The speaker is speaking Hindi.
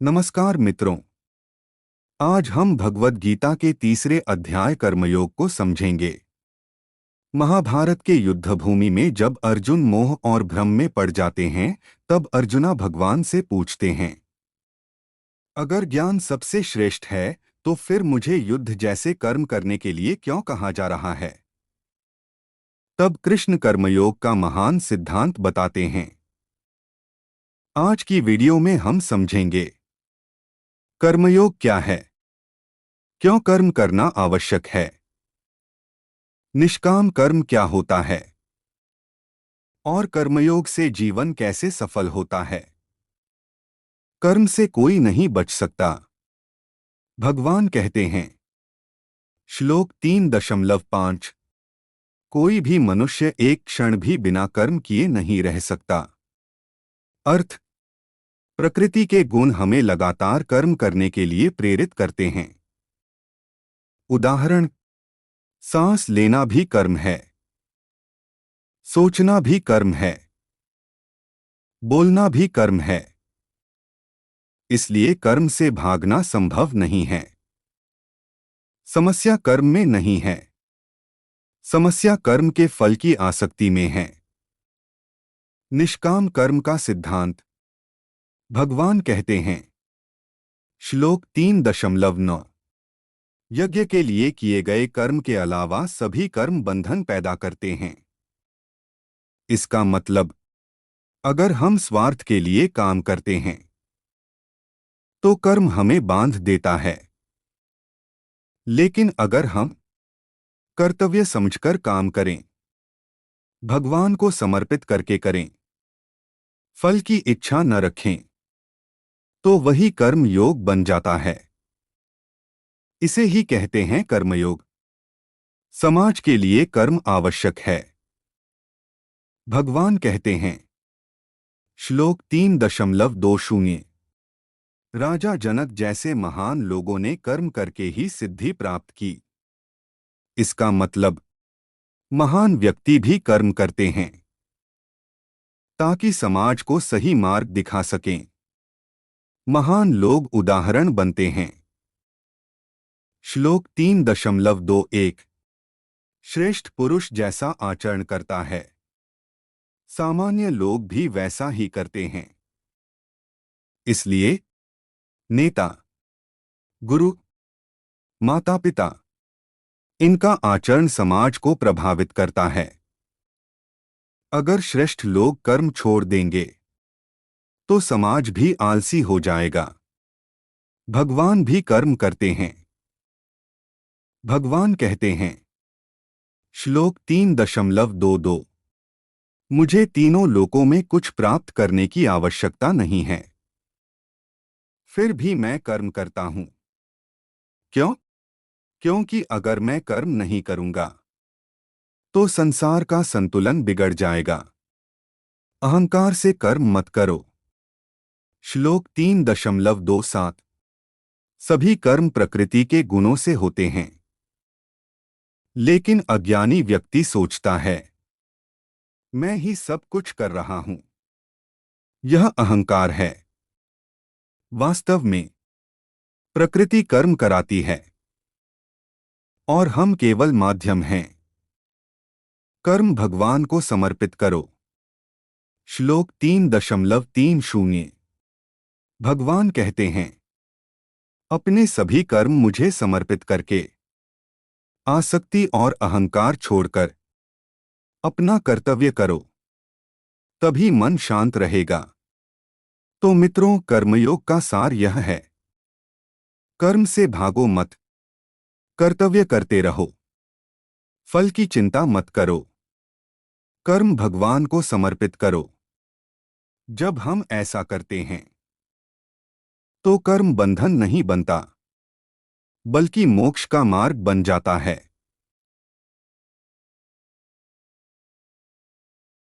नमस्कार मित्रों। आज हम भगवद गीता के तीसरे अध्याय कर्मयोग को समझेंगे। महाभारत के युद्ध भूमि में जब अर्जुन मोह और भ्रम में पड़ जाते हैं, तब अर्जुना भगवान से पूछते हैं, अगर ज्ञान सबसे श्रेष्ठ है तो फिर मुझे युद्ध जैसे कर्म करने के लिए क्यों कहा जा रहा है। तब कृष्ण कर्मयोग का महान सिद्धांत बताते हैं। आज की वीडियो में हम समझेंगे कर्मयोग क्या है, क्यों कर्म करना आवश्यक है, निष्काम कर्म क्या होता है और कर्मयोग से जीवन कैसे सफल होता है। कर्म से कोई नहीं बच सकता। भगवान कहते हैं, श्लोक 3.5, कोई भी मनुष्य एक क्षण भी बिना कर्म किए नहीं रह सकता। अर्थ, प्रकृति के गुण हमें लगातार कर्म करने के लिए प्रेरित करते हैं। उदाहरण, सांस लेना भी कर्म है, सोचना भी कर्म है, बोलना भी कर्म है। इसलिए कर्म से भागना संभव नहीं है। समस्या कर्म में नहीं है, समस्या कर्म के फल की आसक्ति में है। निष्काम कर्म का सिद्धांत भगवान कहते हैं, श्लोक 3.9, यज्ञ के लिए किए गए कर्म के अलावा सभी कर्म बंधन पैदा करते हैं। इसका मतलब, अगर हम स्वार्थ के लिए काम करते हैं तो कर्म हमें बांध देता है, लेकिन अगर हम कर्तव्य समझकर काम करें, भगवान को समर्पित करके करें, फल की इच्छा न रखें, तो वही कर्म योग बन जाता है। इसे ही कहते हैं कर्मयोग। समाज के लिए कर्म आवश्यक है। भगवान कहते हैं, श्लोक 3.20, राजा जनक जैसे महान लोगों ने कर्म करके ही सिद्धि प्राप्त की। इसका मतलब, महान व्यक्ति भी कर्म करते हैं ताकि समाज को सही मार्ग दिखा सकें। महान लोग उदाहरण बनते हैं। श्लोक 3.21, श्रेष्ठ पुरुष जैसा आचरण करता है, सामान्य लोग भी वैसा ही करते हैं। इसलिए नेता, गुरु, माता पिता, इनका आचरण समाज को प्रभावित करता है। अगर श्रेष्ठ लोग कर्म छोड़ देंगे तो समाज भी आलसी हो जाएगा। भगवान भी कर्म करते हैं। भगवान कहते हैं, श्लोक 3.22, मुझे तीनों लोकों में कुछ प्राप्त करने की आवश्यकता नहीं है, फिर भी मैं कर्म करता हूं। क्यों? क्योंकि अगर मैं कर्म नहीं करूंगा तो संसार का संतुलन बिगड़ जाएगा। अहंकार से कर्म मत करो। श्लोक 3.27, सभी कर्म प्रकृति के गुणों से होते हैं, लेकिन अज्ञानी व्यक्ति सोचता है, मैं ही सब कुछ कर रहा हूं। यह अहंकार है। वास्तव में प्रकृति कर्म कराती है और हम केवल माध्यम हैं। कर्म भगवान को समर्पित करो। श्लोक 3.30, भगवान कहते हैं, अपने सभी कर्म मुझे समर्पित करके, आसक्ति और अहंकार छोड़कर अपना कर्तव्य करो, तभी मन शांत रहेगा। तो मित्रों, कर्मयोग का सार यह है, कर्म से भागो मत, कर्तव्य करते रहो, फल की चिंता मत करो, कर्म भगवान को समर्पित करो। जब हम ऐसा करते हैं तो कर्म बंधन नहीं बनता, बल्कि मोक्ष का मार्ग बन जाता है।